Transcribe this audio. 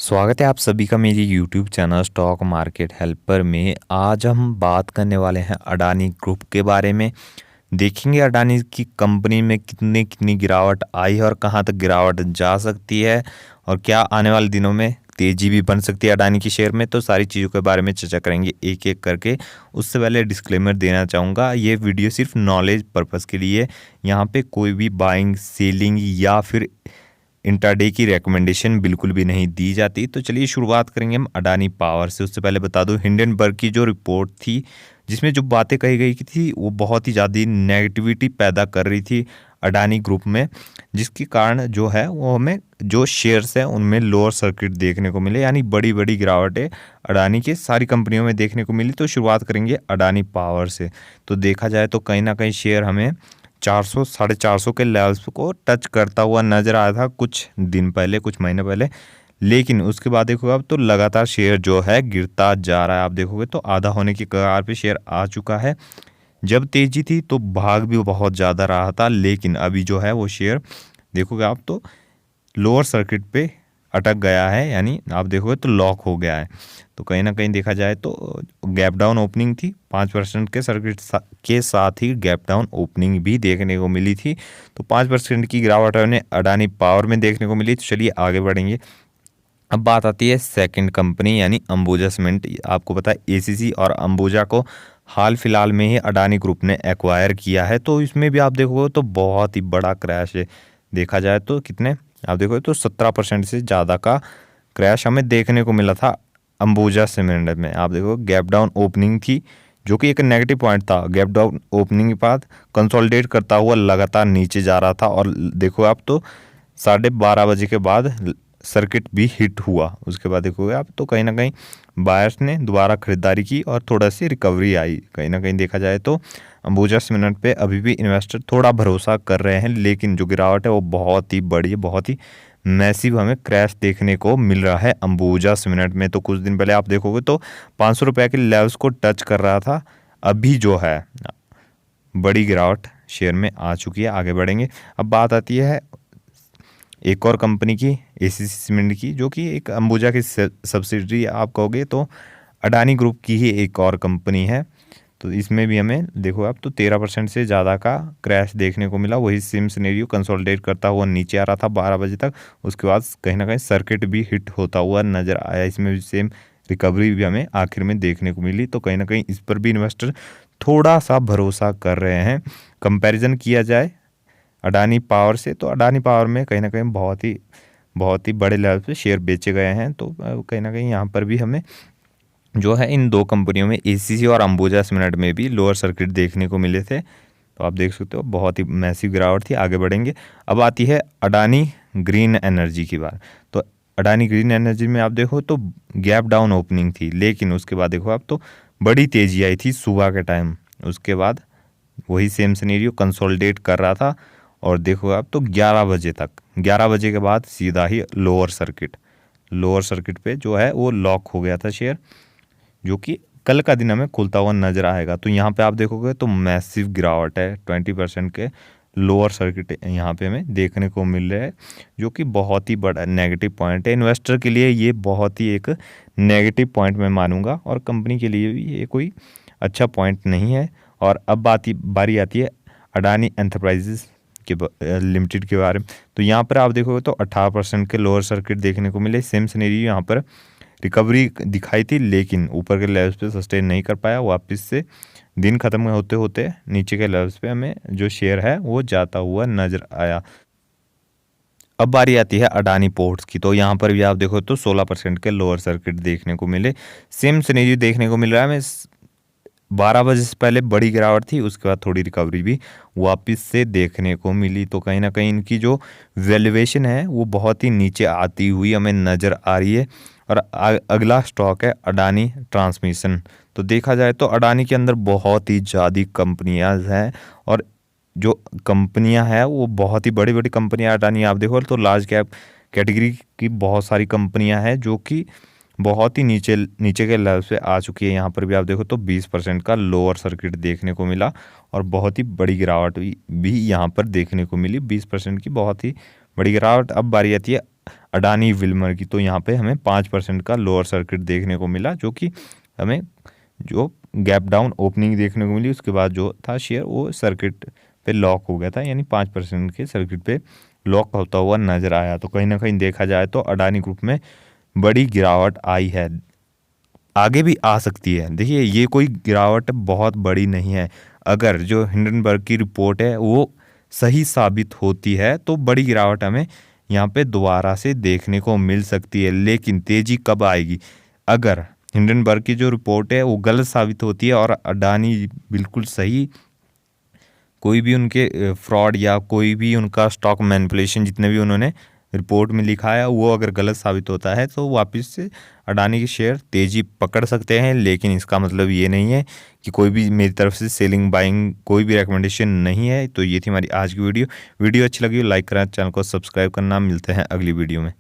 स्वागत है आप सभी का मेरी YouTube channel stock market helper में। आज हम बात करने वाले हैं अडानी ग्रुप के बारे में। देखेंगे अडानी की कंपनी में कितनी गिरावट आई है और कहां तक गिरावट जा सकती है और क्या आने वाले दिनों में तेजी भी बन सकती है अडानी की शेयर में। तो सारी चीज़ों के बारे में चर्चा करेंगे एक एक करके। उससे पहले डिस्क्लेमर देना चाहूँगा, ये वीडियो सिर्फ नॉलेज पर्पज़ के लिए, यहाँ पे कोई भी बाइंग सेलिंग या फिर इंट्राडे की रिकमेंडेशन बिल्कुल भी नहीं दी जाती। तो चलिए शुरुआत करेंगे हम अडानी पावर से। उससे पहले बता दूं, हिंडनबर्ग की जो रिपोर्ट थी जिसमें जो बातें कही गई थी वो बहुत ही ज़्यादा नेगेटिविटी पैदा कर रही थी अडानी ग्रुप में, जिसके कारण जो है वो हमें जो शेयर्स हैं उनमें लोअर सर्किट देखने को मिले, यानी बड़ी बड़ी गिरावटें अडानी के सारी कंपनियों में देखने को मिली। तो शुरुआत करेंगे अडानी पावर से। तो देखा जाए तो कहीं ना कहीं शेयर हमें 400 450 के लेवल्स को टच करता हुआ नजर आया था कुछ दिन पहले, कुछ महीने पहले, लेकिन उसके बाद देखोगे अब तो लगातार शेयर जो है गिरता जा रहा है। आप देखोगे तो आधा होने की कगार पे शेयर आ चुका है। जब तेजी थी तो भाग भी बहुत ज़्यादा रहा था, लेकिन अभी जो है वो शेयर देखोगे आप तो लोअर सर्किट पे अटक गया है, यानी आप देखोगे तो लॉक हो गया है। तो कहीं ना कहीं देखा जाए तो गैप डाउन ओपनिंग थी 5% के सर्किट के साथ ही गैप डाउन ओपनिंग भी देखने को मिली थी। तो 5% की गिरावट हमें अडानी पावर में देखने को मिली। तो चलिए आगे बढ़ेंगे। अब बात आती है सेकंड कंपनी यानी अंबुजा सीमेंट। आपको पता है एसीसी और अंबुजा को हाल फिलहाल में ही अडानी ग्रुप ने एक्वायर किया है। तो इसमें भी आप देखोगे तो बहुत ही बड़ा क्रैश है। देखा जाए तो कितने आप देखोगे तो 17% से ज़्यादा का क्रैश हमें देखने को मिला था अंबुजा सीमेंट में। आप देखो गैप डाउन ओपनिंग थी जो कि एक नेगेटिव पॉइंट था। गैप डाउन ओपनिंग के बाद कंसोलिडेट करता हुआ लगातार नीचे जा रहा था और देखो आप तो 12:30 बजे के बाद सर्किट भी हिट हुआ। उसके बाद देखोगे आप तो कहीं ना कहीं बायर्स ने दोबारा खरीदारी की और थोड़ा सी रिकवरी आई। कहीं ना कहीं देखा जाए तो अंबुजा सीमेंट पे अभी भी इन्वेस्टर थोड़ा भरोसा कर रहे हैं, लेकिन जो गिरावट है वो बहुत ही बड़ी है, बहुत ही मैसिव हमें क्रैश देखने को मिल रहा है अंबुजा सीमेंट में। तो कुछ दिन पहले आप देखोगे तो 500 रुपये के लेवल्स को टच कर रहा था, अभी जो है बड़ी गिरावट शेयर में आ चुकी है। आगे बढ़ेंगे। अब बात आती है एक और कंपनी की, एसीसी सीमेंट की, जो कि एक अंबुजा की सब्सिडरी आप कहोगे तो अडानी ग्रुप की ही एक और कंपनी है। तो इसमें भी हमें देखो आप तो 13% से ज़्यादा का क्रैश देखने को मिला। वही सेम सिनेरियो कंसोलिडेट करता हुआ नीचे आ रहा था 12 बजे तक। उसके बाद कहीं ना कहीं सर्किट भी हिट होता हुआ नज़र आया। इसमें भी सेम रिकवरी भी हमें आखिर में देखने को मिली। तो कहीं ना कहीं इस पर भी इन्वेस्टर थोड़ा सा भरोसा कर रहे हैं। कंपैरिजन किया जाए अडानी पावर से तो अडानी पावर में कहीं ना कहीं बहुत ही बड़े लेवल पे शेयर बेचे गए हैं। तो कहीं ना कहीं यहाँ पर भी हमें जो है इन दो कंपनियों में एसीसी और अंबुजा सीमेंट में भी लोअर सर्किट देखने को मिले थे। तो आप देख सकते हो बहुत ही मैसिव गिरावट थी। आगे बढ़ेंगे। अब आती है अडानी ग्रीन एनर्जी की बात। तो अडानी ग्रीन एनर्जी में आप देखो तो गैप डाउन ओपनिंग थी, लेकिन उसके बाद देखो आप तो बड़ी तेजी आई थी सुबह के टाइम। उसके बाद वही सेम सिनेरियो कंसोलिडेट कर रहा था और देखो आप तो 11 बजे तक, 11 बजे के बाद सीधा ही लोअर सर्किट पे जो है वो लॉक हो गया था शेयर, जो कि कल का दिन हमें खुलता हुआ नजर आएगा। तो यहाँ पे आप देखोगे तो मैसिव गिरावट है, 20% के लोअर सर्किट यहाँ पे हमें देखने को मिल रहा है, जो कि बहुत ही बड़ा नेगेटिव पॉइंट है इन्वेस्टर के लिए। ये बहुत ही एक नेगेटिव पॉइंट मैं मानूंगा और कंपनी के लिए भी ये कोई अच्छा पॉइंट नहीं है। और अब बारी आती है अडानी एंटरप्राइजेस के लिमिटेड के बारे में। तो यहाँ पर आप देखोगे तो 18% के लोअर सर्किट देखने को मिले। सेम सिनेरियो यहाँ पर रिकवरी दिखाई थी, लेकिन ऊपर के लेवल्स पे सस्टेन नहीं कर पाया। वापस से दिन खत्म होते होते नीचे के लेवल्स पे हमें जो शेयर है वो जाता हुआ नजर आया। अब बारी आती है अडानी पोर्ट्स की। तो यहाँ पर भी आप देखो तो 16% के लोअर सर्किट देखने को मिले। सेम सिनेरियो देखने को मिल रहा है हमें। 12 बजे से पहले बड़ी गिरावट थी, उसके बाद थोड़ी रिकवरी भी वापस से देखने को मिली। तो कहीं ना कहीं इनकी जो वैल्यूएशन है वो बहुत ही नीचे आती हुई हमें नज़र आ रही है। और अगला स्टॉक है अडानी ट्रांसमिशन। तो देखा जाए तो अडानी के अंदर बहुत ही ज़्यादा कंपनियां हैं और जो कंपनियां हैं वो बहुत ही बड़ी बड़ी कंपनियां अडानी आप देखो तो लार्ज कैप कैटेगरी की बहुत सारी कंपनियां हैं जो कि बहुत ही नीचे के लेवल पे आ चुकी है। यहाँ पर भी आप देखो तो 20% का लोअर सर्किट देखने को मिला और बहुत ही बड़ी गिरावट भी यहाँ पर देखने को मिली, 20% की बहुत ही बड़ी गिरावट। अब बारी आती है अडानी विल्मर की, तो यहाँ पे हमें 5% का लोअर सर्किट देखने को मिला, जो कि हमें जो गैप डाउन ओपनिंग देखने को मिली, उसके बाद जो था शेयर वो सर्किट पे लॉक हो गया था, यानी 5% के सर्किट पे लॉक होता हुआ नजर आया। तो कहीं ना कहीं देखा जाए तो अडानी ग्रुप में बड़ी गिरावट आई है, आगे भी आ सकती है। देखिए ये कोई गिरावट बहुत बड़ी नहीं है, अगर जो हिंडनबर्ग की रिपोर्ट है वो सही साबित होती है तो बड़ी गिरावट हमें यहाँ पे दोबारा से देखने को मिल सकती है। लेकिन तेजी कब आएगी? अगर हिंडनबर्ग की जो रिपोर्ट है वो गलत साबित होती है और अडानी बिल्कुल सही, कोई भी उनके फ्रॉड या कोई भी उनका स्टॉक मैनिपुलेशन जितने भी उन्होंने रिपोर्ट में लिखा है वो अगर गलत साबित होता है तो वापस से अडानी के शेयर तेजी पकड़ सकते हैं। लेकिन इसका मतलब ये नहीं है कि कोई भी मेरी तरफ से सेलिंग बाइंग कोई भी रिकमेंडेशन नहीं है। तो ये थी हमारी आज की वीडियो अच्छी लगी हो लाइक करना, चैनल को सब्सक्राइब करना। मिलते हैं अगली वीडियो में।